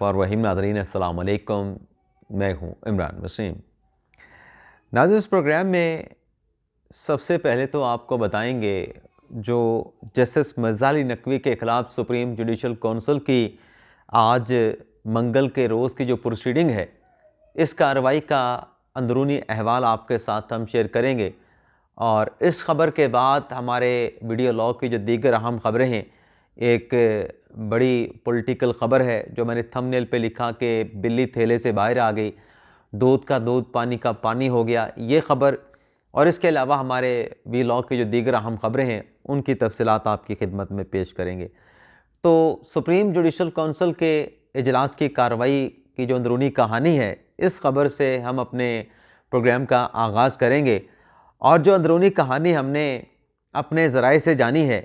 परवहीम नाज़रीन अस्सलाम वालेकुम, मैं हूँ इमरान वसीम। नाज़रीन, इस प्रोग्राम में सबसे पहले तो आपको बताएंगे जो जस्टिस मिर्ज़ा अली नकवी के ख़िलाफ़ सुप्रीम जुडिशल कौंसिल की आज मंगल के रोज़ की जो प्रोसीडिंग है, इस कार्रवाई का अंदरूनी अहवाल आपके साथ हम शेयर करेंगे। और इस ख़बर के बाद हमारे वीडियो लॉग की जो दीगर अहम ख़बरें हैं, एक बड़ी पॉलिटिकल ख़बर है जो मैंने थंबनेल पे लिखा कि बिल्ली थैले से बाहर आ गई, दूध का दूध पानी का पानी हो गया, ये ख़बर। और इसके अलावा हमारे वीलॉग की जो दीगर अहम ख़बरें हैं उनकी तफसीलात आपकी खिदमत में पेश करेंगे। तो सुप्रीम जुडिशल कौंसिल के इजलास की कार्रवाई की जो अंदरूनी कहानी है, इस ख़बर से हम अपने प्रोग्राम का आगाज़ करेंगे। और जो अंदरूनी कहानी हमने अपने ज़राए से जानी है,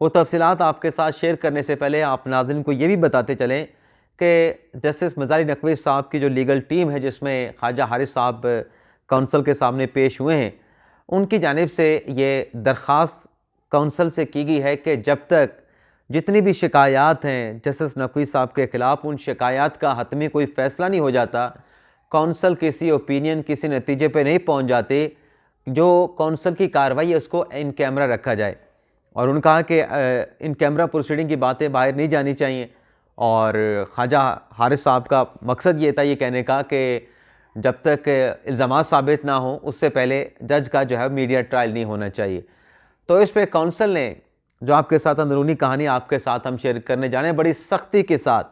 वो तफसीलात आपके साथ शेयर करने से पहले आप नाज़रीन को ये भी बताते चलें कि जस्टिस मिर्ज़ा अली नकवी साहब की जो लीगल टीम है, जिसमें ख्वाजा हारिस साहब कौंसिल के सामने पेश हुए हैं, उनकी जानिब से ये दरख्वास्त कौंसिल से की गई है कि जब तक जितनी भी शिकायत हैं जस्टिस नकवी साहब के ख़िलाफ़, उन शिकायत का हतमी कोई फ़ैसला नहीं हो जाता, कौंसिल किसी ओपिनियन किसी नतीजे पे नहीं पहुंच जाती, जो कौंसिल की कार्रवाई है उसको इन कैमरा रखा जाए। और उन्होंने कहा कि इन कैमरा प्रोसीडिंग की बातें बाहर नहीं जानी चाहिए। और ख्वाजा हारिस साहब का मकसद ये था ये कहने का कि जब तक इल्ज़ामात साबित ना हो, उससे पहले जज का जो है मीडिया ट्रायल नहीं होना चाहिए। तो इस पर कौंसिल ने जो आपके साथ अंदरूनी कहानी आपके साथ हम शेयर करने जा रहे हैं, बड़ी सख्ती के साथ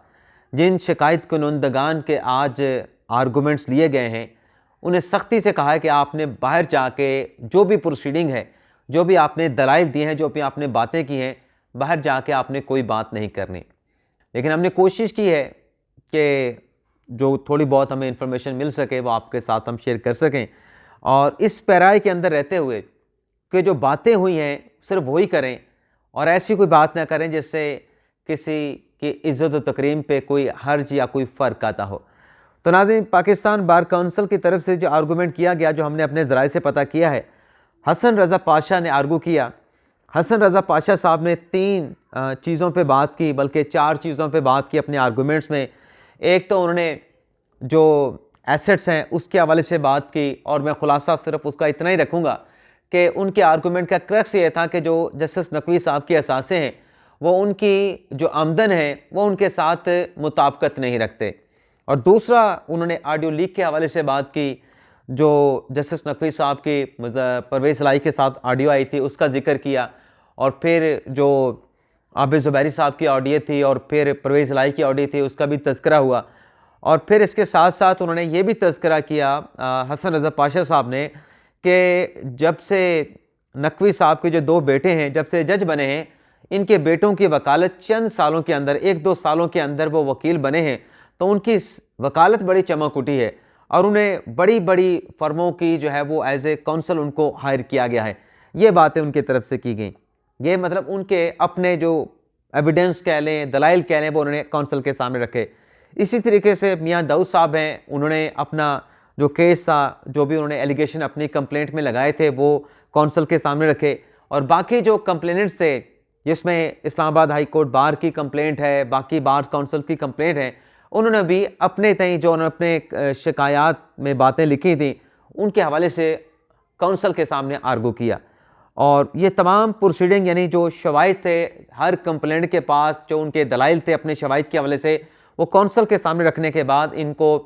जिन शिकायत कुनंदगान के आज आर्गूमेंट्स लिए गए हैं, उन्हें सख्ती से कहा है कि आपने बाहर जाके जो भी प्रोसीडिंग है, जो भी आपने दलाइल दिए हैं, जो भी आपने बातें की हैं, बाहर जाके आपने कोई बात नहीं करनी। लेकिन हमने कोशिश की है कि जो थोड़ी बहुत हमें इंफॉर्मेशन मिल सके वो आपके साथ हम शेयर कर सकें, और इस पैराए के अंदर रहते हुए कि जो बातें हुई हैं सिर्फ वही करें और ऐसी कोई बात ना करें जिससे किसी की इज़्ज़त व तकरीम पे कोई हर्ज या कोई फ़र्क आता हो। तो नाज़रीन, पाकिस्तान बार काउंसिल की तरफ से जो आर्गूमेंट किया गया, जो हमने अपने ज़राए से पता किया है, हसन रज़ा पाशा ने आर्गू किया। हसन रज़ा पाशा साहब ने 3 चीज़ों पे बात की, बल्कि 4 चीज़ों पे बात की अपने आर्गूमेंट्स में। एक तो उन्होंने जो एसेट्स हैं उसके हवाले से बात की, और मैं खुलासा सिर्फ उसका इतना ही रखूँगा कि उनके आर्गूमेंट का क्रक्स ये था कि जो जस्टिस नकवी साहब की असासे हैं वो उनकी जो आमदन है वो उनके साथ मुताबिकत नहीं रखते। और दूसरा, उन्होंने ऑडियो लीक के हवाले से बात की, जो जस्टिस नकवी साहब की परवेज़ इलाही के साथ ऑडियो आई थी उसका जिक्र किया। और फिर जो आबिद ज़ुबैरी साहब की ऑडियो थी और फिर परवेज़ इलाही की ऑडियो थी उसका भी तज़किरा हुआ। और फिर इसके साथ साथ उन्होंने ये भी तज़किरा किया हसन रज़ा पाशा साहब ने कि जब से नकवी साहब के जो 2 बेटे हैं, जब से जज बने हैं, इनके बेटों की वकालत चंद सालों के अंदर, 1-2 सालों के अंदर वो वकील बने हैं, तो उनकी वकालत बड़ी चमक उठी है और उन्हें बड़ी बड़ी फर्मों की जो है वो एज ए काउंसिल उनको हायर किया गया है। ये बातें उनकी तरफ से की गई। ये मतलब उनके अपने जो एविडेंस कह लें, दलाइल कह लें, वो उन्होंने काउंसिल के सामने रखे। इसी तरीके से मियाँ दाऊद साहब हैं, उन्होंने अपना जो केस था, जो भी उन्होंने एलिगेशन अपनी कंप्लेंट में लगाए थे, वो काउंसिल के सामने रखे। और बाकी जो कंप्लेनेंट्स थे, जिसमें इस्लामाबाद हाई कोर्ट बार की कंप्लेंट है, बाकी बार काउंसिल की कंप्लेंट है, उन्होंने भी अपने तय जो उन्होंने अपने शिकायत में बातें लिखी थी उनके हवाले से काउंसिल के सामने आर्गू किया। और ये तमाम प्रोसीडिंग, यानी जो शवाहिद थे हर कंप्लेंट के पास, जो उनके दलाइल थे अपने शवाहिद के हवाले से, वो काउंसिल के सामने रखने के बाद इनको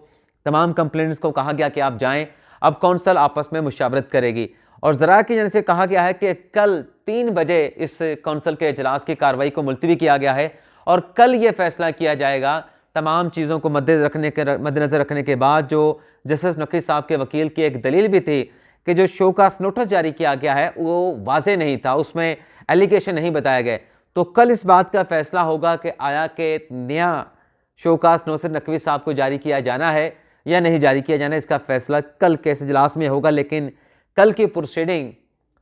तमाम कंप्लेंट्स को कहा गया कि आप जाएं, अब काउंसिल आपस में मुशावरत करेगी। और ज़रा की जानिब से कहा गया है कि कल 3 बजे इस काउंसिल के इजलास की कार्रवाई को मुलतवी किया गया है और कल ये फैसला किया जाएगा। तमाम चीज़ों को मद्देनज़र रखने के बाद जो जस्टिस नकवी साहब के वकील की एक दलील भी थी कि जो शो ऑफ नोटिस जारी किया गया है वो वाज़े नहीं था, उसमें एलिगेशन नहीं बताया गया। तो कल इस बात का फैसला होगा कि आया कि नया शो ऑफ नोटिस नकवी साहब को जारी किया जाना है या नहीं जारी किया जाना, इसका फैसला कल के इजलास में होगा। लेकिन कल की प्रोसीडिंग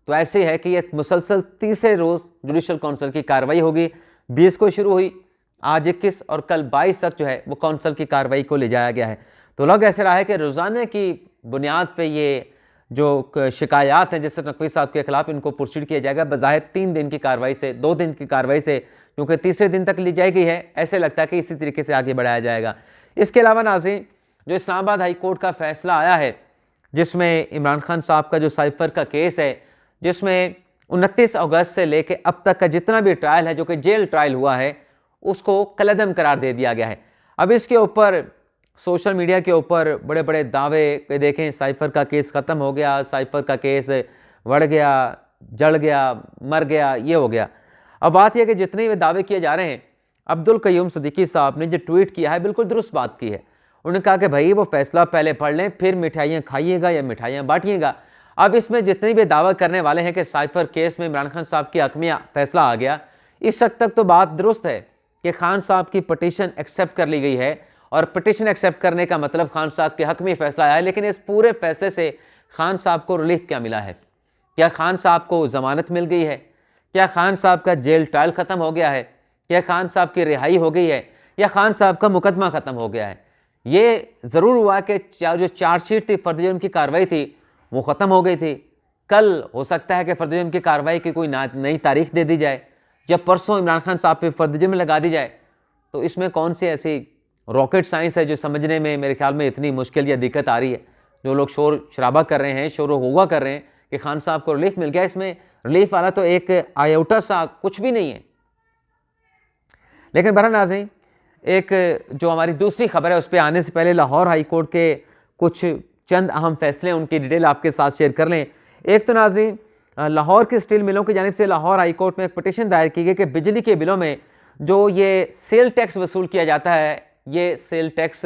तो ऐसे है कि ये मुसलसल तीसरे रोज़ जुडिशल काउंसिल की कार्रवाई होगी। 20 को शुरू हुई, आज 21 और कल 22 तक जो है वो काउंसिल की कार्रवाई को ले जाया गया है। तो लग ऐसे रहा है कि रोज़ाना की बुनियाद पे ये जो शिकायत हैं जस्टिस नकवी साहब के खिलाफ, इनको प्रोसीड किया जाएगा। बज़ाहिर 3 दिन की कार्रवाई से, 2 दिन की कार्रवाई से क्योंकि तीसरे दिन तक ली जाएगी है, ऐसे लगता है कि इसी तरीके से आगे बढ़ाया जाएगा। इसके अलावा नाज़रीन, जो इस्लामाबाद हाई कोर्ट का फैसला आया है जिसमें इमरान खान साहब का जो साइफर का केस है, जिसमें 29 अगस्त से लेकर अब तक का जितना भी ट्रायल है जो कि जेल ट्रायल हुआ है उसको कलअदम करार दे दिया गया है। अब इसके ऊपर सोशल मीडिया के ऊपर बड़े बड़े दावे के देखें, साइफर का केस ख़त्म हो गया, साइफर का केस बढ़ गया, जल गया, मर गया, ये हो गया। अब बात यह कि जितने भी दावे किए जा रहे हैं, अब्दुल कयूम सिद्दीकी साहब ने जो ट्वीट किया है बिल्कुल दुरुस्त बात की है। उन्होंने कहा कि भाई वो फैसला पहले पढ़ लें, फिर मिठाइयाँ खाइएगा या मिठाइयाँ बांटिएगा। अब इसमें जितने भी दावा करने वाले हैं कि साइफर केस में इमरान खान साहब की हक में फैसला आ गया, इस हद तक तो बात दुरुस्त है कि खान साहब की पटिशन एक्सेप्ट कर ली गई है और पटिशन एक्सेप्ट करने का मतलब खान साहब के हक में फैसला आया है। लेकिन इस पूरे फैसले से खान साहब को रिलीफ क्या मिला है? क्या खान साहब को ज़मानत मिल गई है? क्या खान साहब का जेल ट्रायल ख़त्म हो गया है? क्या खान साहब की रिहाई हो गई है? या खान साहब का मुकदमा ख़त्म हो गया है? ये ज़रूर हुआ कि जो चार्जशीट थी, फर्द जुर्म की कार्रवाई थी, वो ख़त्म हो गई थी। कल हो सकता है कि फर्द जुर्म की कार्रवाई की कोई नई तारीख दे दी जाए या परसों इमरान खान साहब पे फर्द जुर्म लगा दी जाए। तो इसमें कौन सी ऐसी रॉकेट साइंस है जो समझने में मेरे ख्याल में इतनी मुश्किल या दिक्कत आ रही है? जो लोग शोर शराबा कर रहे हैं, शोर हुआ कर रहे हैं कि खान साहब को रिलीफ मिल गया, इसमें रिलीफ वाला तो एक आयोटा सा कुछ भी नहीं है। लेकिन बहरहाल नाज़रीन, एक जो हमारी दूसरी खबर है उस पर आने से पहले लाहौर हाई कोर्ट के कुछ चंद अहम फैसले, उनकी डिटेल आपके साथ शेयर कर लें। एक तो नाज़रीन, लाहौर की स्टील मिलों की जानिब से लाहौर हाई कोर्ट में एक पटिशन दायर की गई कि बिजली के बिलों में जो ये सेल टैक्स वसूल किया जाता है, ये सेल टैक्स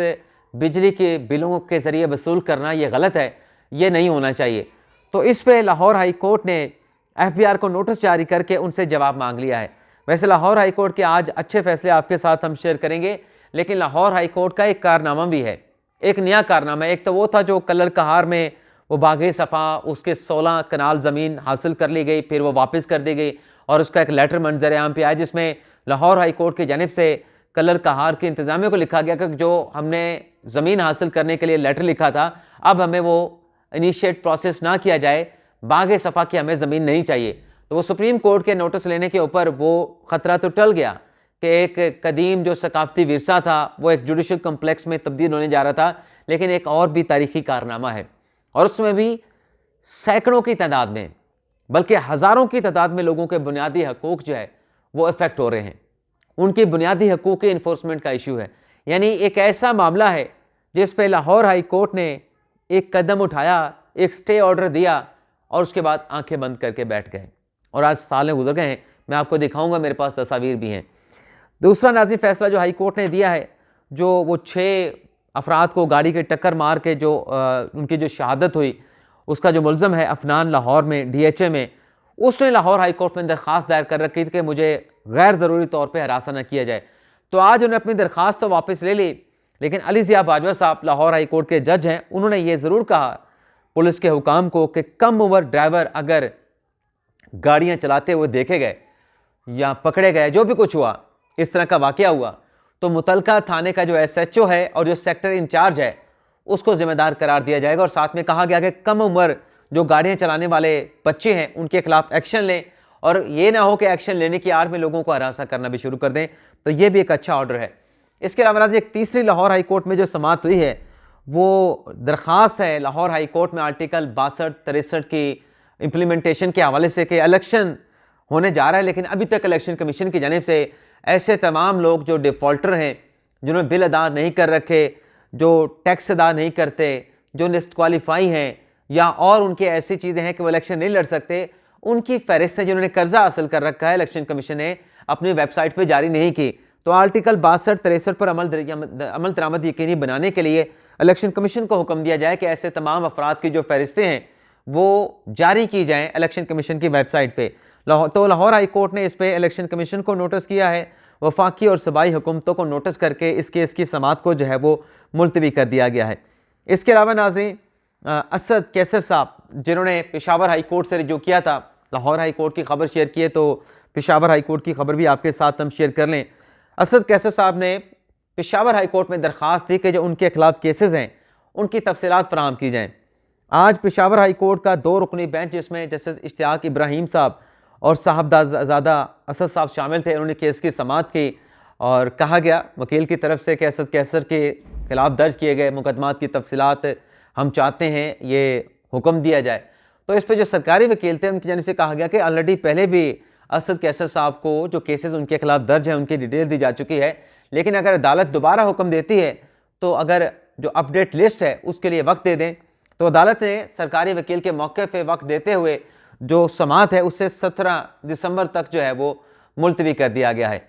बिजली के बिलों के ज़रिए वसूल करना ये गलत है, ये नहीं होना चाहिए। तो इस पर लाहौर हाई कोर्ट ने FBR को नोटिस जारी करके उनसे जवाब मांग लिया है। वैसे लाहौर हाई कोर्ट के आज अच्छे फैसले आपके साथ हम शेयर करेंगे, लेकिन लाहौर हाई कोर्ट का एक कारनामा भी है, एक नया कारनामा। एक तो वो था जो कलर कहार में वो बागे सफ़ा, उसके 16 कनाल ज़मीन हासिल कर ली गई, फिर वो वापस कर दी गई और उसका एक लेटर मंजर आम पे आया जिसमें लाहौर हाई कोर्ट की जानिब से कलर कहार के इंतज़ामिया को लिखा गया कि जो हमने ज़मीन हासिल करने के लिए लेटर लिखा था, अब हमें वो इनिशिएट प्रोसेस ना किया जाए, बागे सफ़ा की हमें ज़मीन नहीं चाहिए। तो वो सुप्रीम कोर्ट के नोटिस लेने के ऊपर वो ख़तरा तो टल गया कि एक कदीम जो सकाफती विरसा था वो एक जुडिशल कम्प्लेक्स में तब्दील होने जा रहा था। लेकिन एक और भी तारीखी कारनामा है और उसमें भी सैकड़ों की तादाद में, बल्कि हज़ारों की तादाद में लोगों के बुनियादी हकूक़ जो है वो इफ़ेक्ट हो रहे हैं। उनकी बुनियादी हकूक़ के इन्फोर्समेंट का इशू है। यानी एक ऐसा मामला है जिस पे लाहौर हाई कोर्ट ने एक कदम उठाया, एक स्टे ऑर्डर दिया और उसके बाद आंखें बंद करके बैठ गए और आज सालें गुजर गए हैं। मैं आपको दिखाऊंगा, मेरे पास तस्वीर भी हैं। दूसरा नाज़रीन फैसला जो हाई कोर्ट ने दिया है, जो वो 6 अफराद को गाड़ी के टक्कर मार के जो उनकी जो शहादत हुई, उसका जो मुलज़म है अफनान लाहौर में DHA में, उसने लाहौर हाई कोर्ट में दरख्वास्त दायर कर रखी थी कि मुझे गैर ज़रूरी तौर पर हरासा न किया जाए। तो आज उन्होंने अपनी दरख्वास्त तो वापस ले ली, लेकिन अली ज़िया बाजवा साहब लाहौर हाई कोर्ट के जज हैं, उन्होंने ये ज़रूर कहा पुलिस के हुकाम को कि कम उम्र ड्राइवर अगर गाड़ियाँ चलाते हुए देखे गए या पकड़े गए, जो भी कुछ हुआ, इस तरह का वाक़या हुआ, तो मुतलका थाने का जो SHO है और जो सेक्टर इंचार्ज है उसको ज़िम्मेदार करार दिया जाएगा। और साथ में कहा गया कि कम उम्र जो गाड़ियाँ चलाने वाले बच्चे हैं उनके खिलाफ एक्शन लें और ये ना हो कि एक्शन लेने की आड़ में लोगों को हरासा करना भी शुरू कर दें। तो ये भी एक अच्छा ऑर्डर है। इसके अलावा एक तीसरी लाहौर हाई कोर्ट में जो समाअत हुई है वो दरख्वास्त है लाहौर हाई कोर्ट में आर्टिकल 62-63 की इम्प्लीमेंटेशन के हवाले से कि इलेक्शन होने जा रहा है, लेकिन अभी तक इलेक्शन कमीशन की जानिब से ऐसे तमाम लोग जो डिफ़ॉल्टर हैं, जिन्होंने बिल अदा नहीं कर रखे, जो टैक्स अदा नहीं करते, जो डिस्क्वालीफाई हैं या और उनकी ऐसी चीज़ें हैं कि वो इलेक्शन नहीं लड़ सकते, उनकी फहरिस्त है। जिन्होंने कर्जा हासिल कर रखा है, इलेक्शन कमीशन ने अपनी वेबसाइट पर जारी नहीं की। तो आर्टिकल 62-63 पर अमल दरामद यकीनी बनाने के लिए इलेक्शन कमीशन को हुक्म दिया जाए कि ऐसे तमाम अफराद की जो फहरिस्तें हैं वो जारी की जाएँ इलेक्शन कमीशन की वेबसाइट पर। तो लाहौर हाई कोर्ट ने इस पर इलेक्शन कमीशन को नोटिस किया है, वफाकी और सूबाई हुकूमतों को नोटिस करके इस केस की समाअत को जो है वो मुलतवी कर दिया गया है। इसके अलावा नाज़रीन असद कैसर साहब, जिन्होंने पेशावर हाई कोर्ट से रिजू किया था, लाहौर हाई कोर्ट की खबर शेयर की है, तो पेशावर हाई कोर्ट की खबर भी आपके साथ हम शेयर कर लें। असद कैसर साहब ने पेशावर हाई कोर्ट में दरख्वास्त दी कि जो उनके खिलाफ केसेस हैं उनकी तफसीलात फराहम की जाएँ। आज पेशावर हाई कोर्ट का 2 रुकनी बेंच, जिसमें जस्टिस इश्तियाक इब्राहिम साहब और साहबजादा असद साहब शामिल थे। उन्होंने केस की समाअत की और कहा गया वकील की तरफ से कि असद कैसर के खिलाफ दर्ज किए गए मुकदमात की तफसीलात हम चाहते हैं ये हुक्म दिया जाए। तो इस पर जो सरकारी वकील थे उनकी जानिब से कहा गया कि ऑलरेडी पहले भी असद कैसर साहब को जो केसेस उनके खिलाफ दर्ज हैं उनकी डिटेल दी जा चुकी है, लेकिन अगर अदालत दोबारा हुक्म देती है तो अगर जो अपडेट लिस्ट है उसके लिए वक्त दे दें। तो अदालत ने सरकारी वकील के मौके पे वक्त देते हुए जो समाअत है उससे 17 दिसंबर तक जो है वो मुलतवी कर दिया गया है।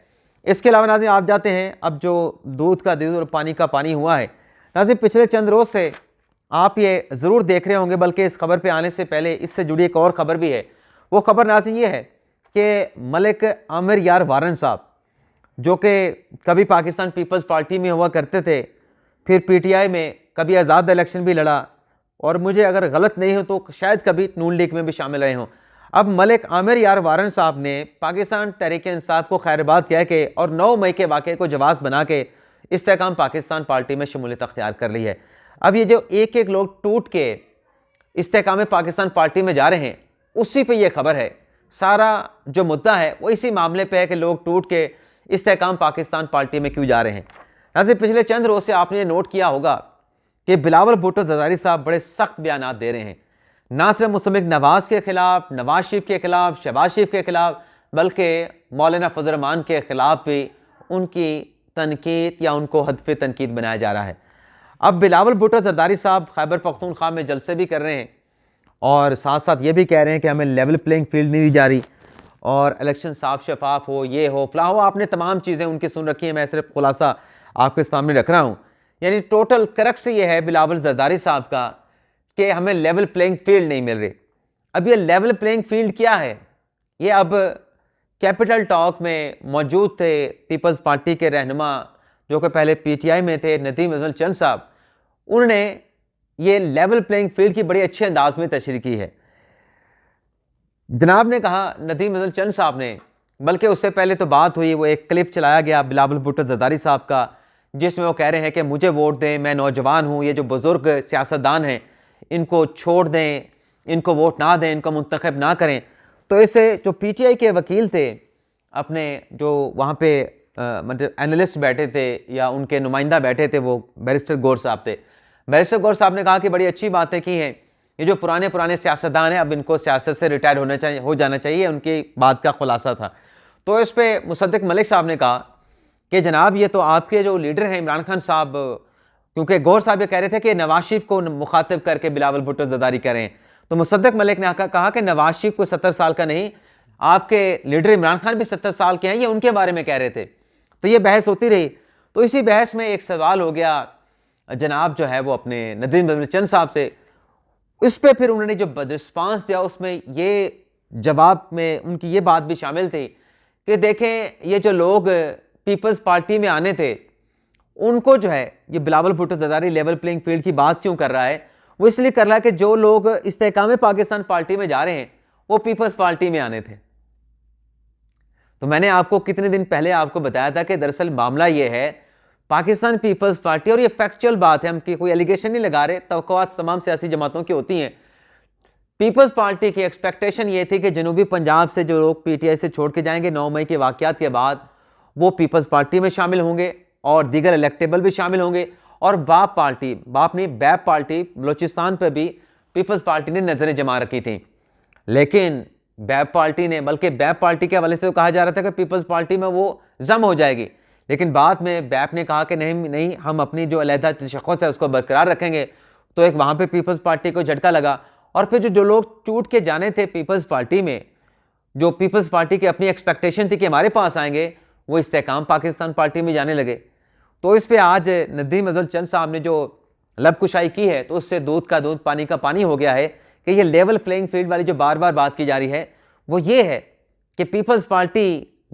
इसके अलावा नाज़रीन आप जाते हैं अब जो दूध का दूध और पानी का पानी हुआ है। नाज़रीन पिछले चंद रोज़ से आप ये ज़रूर देख रहे होंगे, बल्कि इस खबर पे आने से पहले इससे जुड़ी एक और ख़बर भी है। वो ख़बर नाज़रीन ये है कि मलिक आमिर यार वारन साहब जो कि कभी पाकिस्तान पीपल्स पार्टी में हुआ करते थे, फिर पीटीआई में कभी आज़ाद इलेक्शन भी लड़ा और मुझे अगर गलत नहीं हो तो शायद कभी नून लीग में भी शामिल रहे हों। अब मलिक आमिर यार वारन साहब ने पाकिस्तान तहरीक-ए-इंसाफ को खैरबाद कह के और 9 मई के वाक़े को जवाब बना के इस्तेकाम पाकिस्तान पार्टी में शमूलियत अख्तियार कर ली है। अब ये जो एक एक लोग टूट के इस्तेकाम पाकिस्तान पार्टी में जा रहे हैं उसी पे ये खबर है। सारा जो मुद्दा है वो इसी मामले पे है कि लोग टूट के इस्तेकाम पाकिस्तान पार्टी में क्यों जा रहे हैं। नाज़रीन पिछले चंद रोज़ से आपने नोट किया होगा कि बिलावल भुट्टो ज़रदारी साहब बड़े सख्त बयानात दे रहे हैं, ना सिर्फ मुस्तमिक नवाज़ के खिलाफ, नवाज शरीफ के खिलाफ, शहबाज शरीफ के खिलाफ, बल्कि मौलाना फजल रहमान के खिलाफ भी उनकी तनकीद या उनको हदफ तनकीद बनाया जा रहा है। अब बिलावल भुट्टो ज़रदारी साहब खैबर पख्तूनख्वा में जलसे भी कर रहे हैं और साथ साथ ये भी कह रहे हैं कि हमें लेवल प्लेइंग फील्ड नहीं दी जा रही और इलेक्शन साफ शफाफ हो, ये हो फला हो। आपने तमाम चीज़ें उनकी सुन रखी हैं, मैं सिर्फ खुलासा आपके सामने रख रहा हूँ। यानी टोटल क्रक्स ये है बिलावल ज़रदारी साहब का कि हमें लेवल प्लेइंग फील्ड नहीं मिल रही। अब ये लेवल प्लेइंग फील्ड क्या है, ये अब कैपिटल टॉक में मौजूद थे पीपल्स पार्टी के रहनुमा जो कि पहले पीटीआई में थे, नदीम अजमल चंद साहब, उन्होंने ये लेवल प्लेइंग फील्ड की बड़ी अच्छे अंदाज में तशरीह की है। जनाब ने कहा, नदीम अजमल चंद साहब ने, बल्कि उससे पहले तो बात हुई, वो एक क्लिप चलाया गया बिलावल भुट्टो ज़रदारी साहब का जिसमें वो कह रहे हैं कि मुझे वोट दें, मैं नौजवान हूँ, ये जो बुज़ुर्ग सियासतदान हैं इनको छोड़ दें, इनको वोट ना दें, इनको मुंतखब ना करें। तो इसे जो पीटीआई के वकील थे अपने जो वहाँ पे मतलब एनालिस्ट बैठे थे या उनके नुमाइंदा बैठे थे, वो बैरिस्टर गौर साहब थे। बैरिस्टर गौर साहब ने कहा कि बड़ी अच्छी बातें की हैं, ये जो पुराने सियासतदान हैं अब इनको सियासत से रिटायर हो जाना चाहिए, उनकी बात का खुलासा था। तो इस पर मुसद्दिक मलिक साहब ने कहा कि जनाब ये तो आपके जो लीडर हैं इमरान खान साहब, क्योंकि गौर साहब ये कह रहे थे कि नवाज शरीफ को मुखातिब करके बिलावल भुट्टो ज़रदारी करें, तो मुसद्दिक मलिक ने कहा कि नवाज शरीफ को 70 साल का नहीं, आपके लीडर इमरान खान भी 70 साल के हैं, ये उनके बारे में कह रहे थे। तो ये बहस होती रही। तो इसी बहस में एक सवाल हो गया जनाब जो है वो अपने नदीम अजमल चंद साहब से। इस पर फिर उन्होंने जो रिस्पांस दिया उसमें ये जवाब में उनकी ये बात भी शामिल थी कि देखें ये जो लोग पीपल्स पार्टी में आने थे उनको जो है ये Bilawal Bhutto Zardari level playing field की बात क्यों कर रहा है, वो इसलिए कर रहा है कि जो लोग इस्तेकाम पाकिस्तान पार्टी में जा रहे हैं वो पीपल्स पार्टी में आने थे। तो मैंने आपको कितने दिन पहले आपको बताया था कि दरअसल मामला ये है पाकिस्तान पीपल्स पार्टी, और ये फैक्चुअल बात है, हम कोई एलिगेशन नहीं लगा रहे, तवक्कुआत तमाम सियासी जमातों की होती हैं। पीपल्स पार्टी की एक्सपेक्टेशन ये थी कि जनूबी पंजाब से जो लोग पीटीआई से छोड़ के जाएंगे 9 मई के वाक़यात के बाद वो पीपल्स पार्टी में शामिल होंगे और दीगर इलेक्टेबल भी शामिल होंगे। और बाप पार्टी, बाप नहीं बैप पार्टी, बलोचिस्तान पर भी पीपल्स पार्टी ने नज़रें जमा रखी थी, लेकिन बैप पार्टी ने, बल्कि बैप पार्टी के हवाले से तो कहा जा रहा था कि पीपल्स पार्टी में वो जम हो जाएगी, लेकिन बाद में बैप ने कहा कि नहीं, हम अपनी जो अलहदा तशख़्ख़ुस है उसको बरकरार रखेंगे। तो एक वहाँ पे पीपल्स पार्टी को झटका लगा और फिर जो लोग टूट के जाने थे पीपल्स पार्टी में, जो पीपल्स पार्टी की अपनी एक्सपेक्टेशन थी कि हमारे पास आएंगे, वो इस्तेकाम पाकिस्तान पार्टी में जाने लगे। तो इस पर आज नदीम अजमल चंद साहब ने जो लबकुशाई की है तो उससे दूध का दूध पानी का पानी हो गया है कि ये लेवल प्लेइंग फील्ड वाली जो बार बार बात की जा रही है वो ये है कि पीपल्स पार्टी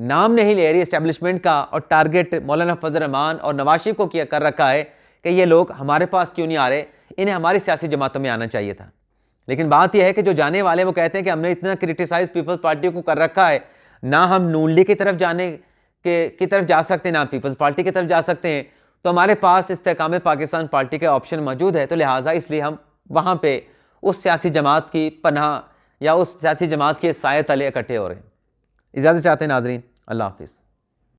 नाम नहीं ले रही एस्टेब्लिशमेंट का और टारगेट मौलाना फजल रहमान और नवाज शरीफ को किया कर रखा है कि ये लोग हमारे पास क्यों नहीं आ रहे, इन्हें हमारी सियासी जमातों में आना चाहिए था। लेकिन बात यह है कि जो जाने वाले वो कहते हैं कि हमने इतना क्रिटिसाइज पीपल्स पार्टी को कर रखा है, ना हम नून लीग की तरफ जाने की तरफ जा सकते हैं, ना पीपल्स पार्टी की तरफ जा सकते हैं, तो हमारे पास इस्तेकाम पाकिस्तान पार्टी का ऑप्शन मौजूद है। तो लिहाजा इसलिए हम वहाँ पे उस सियासी जमात की पनाह या उस सियासी जमात के साये तले इकट्ठे हो रहे हैं। इजाज़त चाहते हैं नाज़रीन, अल्लाह हाफ़िज़।